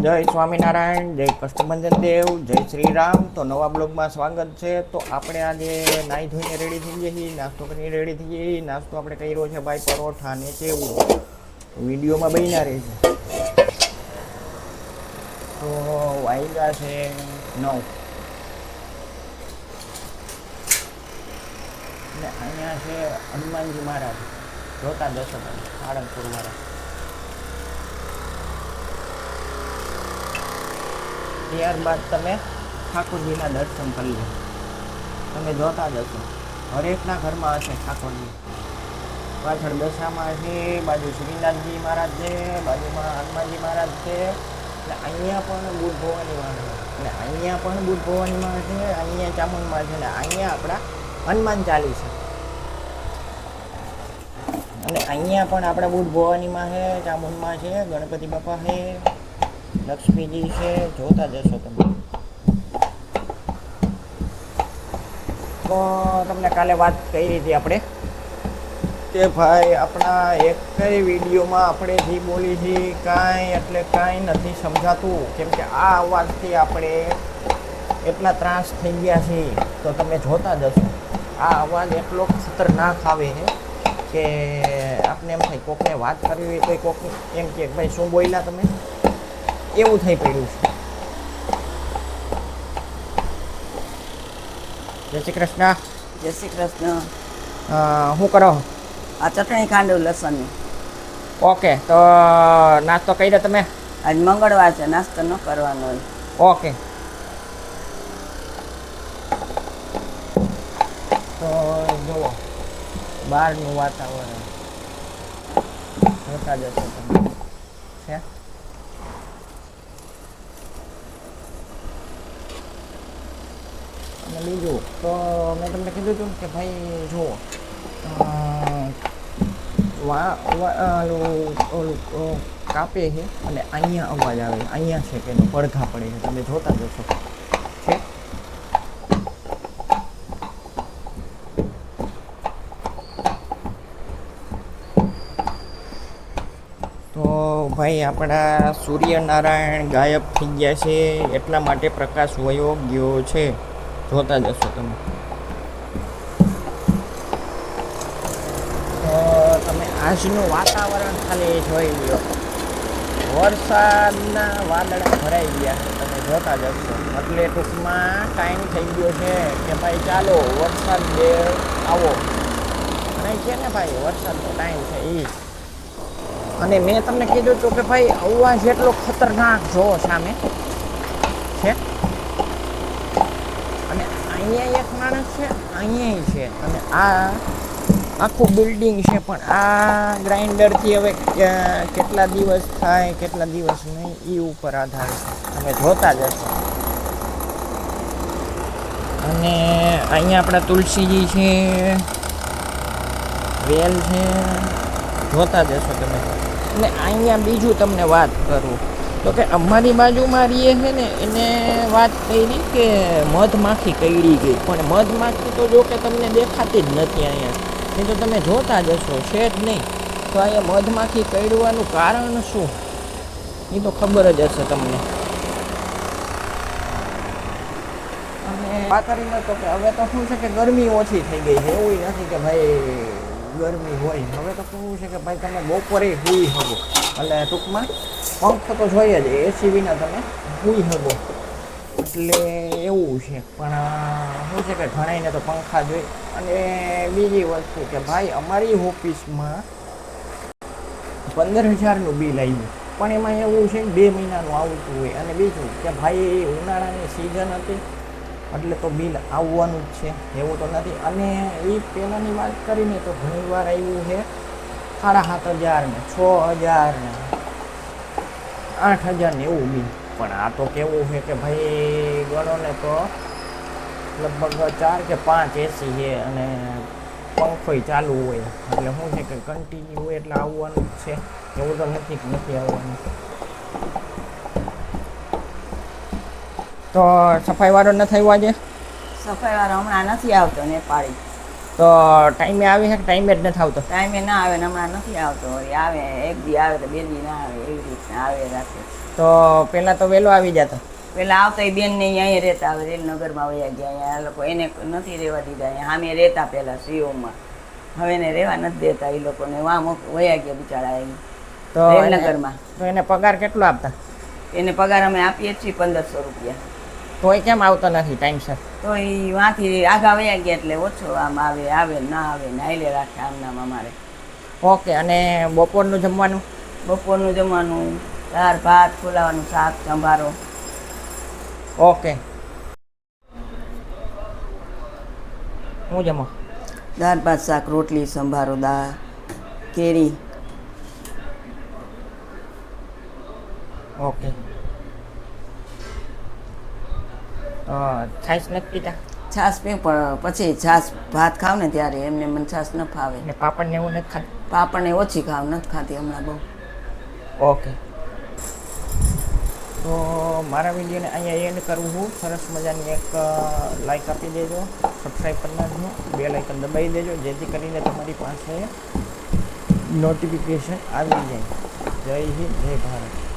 જય સ્વામિનારાયણ, જય કષ્ટભંજન દેવ, જય શ્રી રામ. તો નવા બ્લોગમાં સ્વાગત છે. તો આપણે આજે નાહી ધોઈને રેડી થઈ જઈએ છીએ, નાસ્તો કરીને રેડી થઈ જઈએ. નાસ્તો આપણે કર્યો છે ભાઈ પરોઠા ને ચેવું. વિડીયોમાં બન્યા રહે છે. તો વાગ્યા છે 9 ને અહીંયા છે હનુમાનજી મહારાજ, જોતા જશો તમે સાળંગપુર મહારાજ. ત્યારબાદ તમે ઠાકોરજીના દર્શન કરી લો. તમે જોતા જશો હરેકના ઘરમાં હશે ઠાકોરજી. પાછળ દશામાં છે, બાજુ શ્રીનાથજી મહારાજ છે, બાજુમાં હનુમાનજી મહારાજ છે, અને અહીંયા પણ બુદ્ધ ભવાની માં છે, અને અહીંયા પણ બુદ્ધ ભવાની માં છે, અહીંયા ચામુંડમાં છે, અને અહીંયા આપણા હનુમાન ચાલીસા, અને અહીંયા પણ આપણા બુદ્ધ ભવાનીમાં છે, ચામુંડમાં છે, ગણપતિ બાપા છે, લક્ષ્મીજી છે, જોતા જશો તમે. તો તમને કાલે વાત કરી હતી આપણે કે ભાઈ આપણા એક કઈ વિડીયોમાં આપણે જે બોલી હતી કાંઈ એટલે કાંઈ નથી સમજાતું, કેમ કે આ અવાજથી આપણે એટલા ત્રાસ થઈ ગયા છીએ. તો તમે જોતા જશો આ અવાજ એટલો ખતરનાક આવે છે કે આપણે એમ થાય કોકને વાત કરવી હોય તો કોક એમ કે ભાઈ શું બોલ્યા તમે, એવું થઈ પડ્યું છે. જય શ્રી કૃષ્ણ. જય શ્રી કૃષ્ણ. શું કરો? આ ચટણી ખાંડું લસણની. ઓકે, તો નાસ્તો કરી દો તમે? આજ મંગળવાર છે, નાસ્તો ન કરવાનો હોય. ઓકે, તો જુઓ બહારનું વાતાવરણ જોતા જશો તમે છે. અને બીજું તો મેં તમને કીધું હતું કે ભાઈ જુઓ ઓલું કાપે છે અને અહીંયા અવાજ આવે, અહીંયા છે કે એનું પડઘા પડે છે, તમે જોતા જશો છે. તો ભાઈ આપણા સૂર્યનારાયણ ગાયબ થઈ ગયા છે, એટલા માટે પ્રકાશ વયો ગયો છે. જોતા જશો તમે. તો તમે આજનું વાતાવરણ ખાલી જોઈ લો, વરસાદના વાદળા ભરાઈ ગયા છે, તમે જોતા જશો. એટલે ટૂંકમાં ટાઈમ થઈ ગયો છે કે ભાઈ ચાલો વરસાદ આવો, નહીં છે ને ભાઈ, વરસાદનો ટાઈમ છે એ. અને મેં તમને કીધું હતું કે ભાઈ અવાજ એટલો ખતરનાક જોવો સામે છે. અને અહીંયા એક માણસ છે, અહીંયા છે, અને આ આખું બિલ્ડિંગ છે. પણ આ ગ્રાઇન્ડરથી હવે કેટલા દિવસ થાય કેટલા દિવસ નહીં એ ઉપર આધાર છે, તમે જોતા જશો. અને અહીંયા આપણા તુલસીજી છે, વેલ છે, જોતા જશો તમે. અને અહીંયા બીજું તમને વાત કરું તો કે અમારી બાજુમાં રહીએ છે ને, એને વાત કરી કે મધમાખી કરડી ગઈ, પણ મધમાખી તો જો કે તમને દેખાતી જ નથી અહીંયા. એ તો તમે જોતા જશો છે જ નહીં. તો અહીંયા મધમાખી કરડવાનું કારણ શું એ તો ખબર જ હશે તમને. અને વાત કરીને તો કે હવે તો શું છે કે ગરમી ઓછી થઈ ગઈ છે, એવું નથી કે ભાઈ ગરમી હોય. હવે તો કેવું છે કે ભાઈ તમે બપોરે સૂઈ શકો, એટલે ટૂંકમાં પંખો તો જોઈએ જ, એસી વિના તમે સૂઈ શકો, એટલે એવું છે. પણ શું છે કે ઘણાઈને તો પંખા જોઈએ. અને બીજી વસ્તુ કે ભાઈ અમારી ઓફિસમાં 15,000નું બિલ આવ્યું, પણ એમાં એવું છે કે 2 મહિનાનું આવતું હોય. અને બીજું કે ભાઈ ઉનાળાની સિઝન હતી એટલે તો બિલ આવવાનું જ છે, એવું તો નથી. અને એ પહેલાંની વાત કરીને તો ઘણીવાર આવ્યું છે 7,500 ને 6,000 ને 8,000 ને એવું બિલ. પણ આ તો કેવું છે કે ભાઈ ગણો ને તો લગભગ 4 કે 5 એસી છે અને પંખોય ચાલુ હોય, એટલે શું છે કે કન્ટિન્યુ હોય એટલે આવવાનું જ છે, એવું તો નથી કે નથી આવવાનું. તો સફાઈવાળો ન થયો આજે? સફાઈવાળો હમણાં નથી આવતો નેપાળી. તો ટાઈમે આવે છે કે ટાઈમે જ નથી આવતો? ટાઈમે ના આવે ને હમણાં નથી આવતો, વળી આવે એક દી આવે તો 2 દી ના આવે, એવી રીતના આવે રાખે. તો પહેલાં તો વહેલો આવી જતો. પેલા આવતા એ બેન ને અહીંયા રહેતા, હવે રેલનગરમાં વયા ગયા. અહીંયા આ લોકો એને નથી રહેવા દીધા. અહીંયા સામે રહેતા પહેલા સીઓમાં, હવે એને રહેવા નથી દેતા એ લોકોને. વાં વયા ગયા બિચારા અહીં તો રેલનગરમાં. તો એને પગાર કેટલો આપતા? એને પગાર અમે આપીએ જ છીએ 1500 રૂપિયા. તોય કેમ આવતો નથી ટાઈમસર? તો એ વાંથી આગા વયા ગયા એટલે ઓછો આમ આવે ના આવે ને હાઈલે રાખે આમ નામ અમારે. ઓકે. અને બપોરનું જમવાનું? બપોરનું જમવાનું દાળ ભાત, ફુલાવાનું શાક, સંભારો. ઓકે. હું જમો? દાળ ભાત શાક, રોટલી, સંભારો, દાળ, કેરી. ઓકે. છાશ નથી પીતા? છાશ પીવું પણ પછી છાશ ભાત ખાવ ને ત્યારે એમને મને છાશ ન ફાવે. ને પાપડ ને એવું નથી ખાતું? પાપડને ઓછી ખાવ, નથી ખાતી હમણાં બહુ. ઓકે. તો મારા વિડીયોને અહીંયા એન્ડ કરવું હું. સરસ મજાની એક લાઈક આપી દેજો, સબસ્ક્રાઈબ કરી નાખજો, બે લાઇકન દબાવી દેજો, જેથી કરીને તમારી પાસે નોટિફિકેશન આવી જાય. જય હિન્દ, જય ભારત.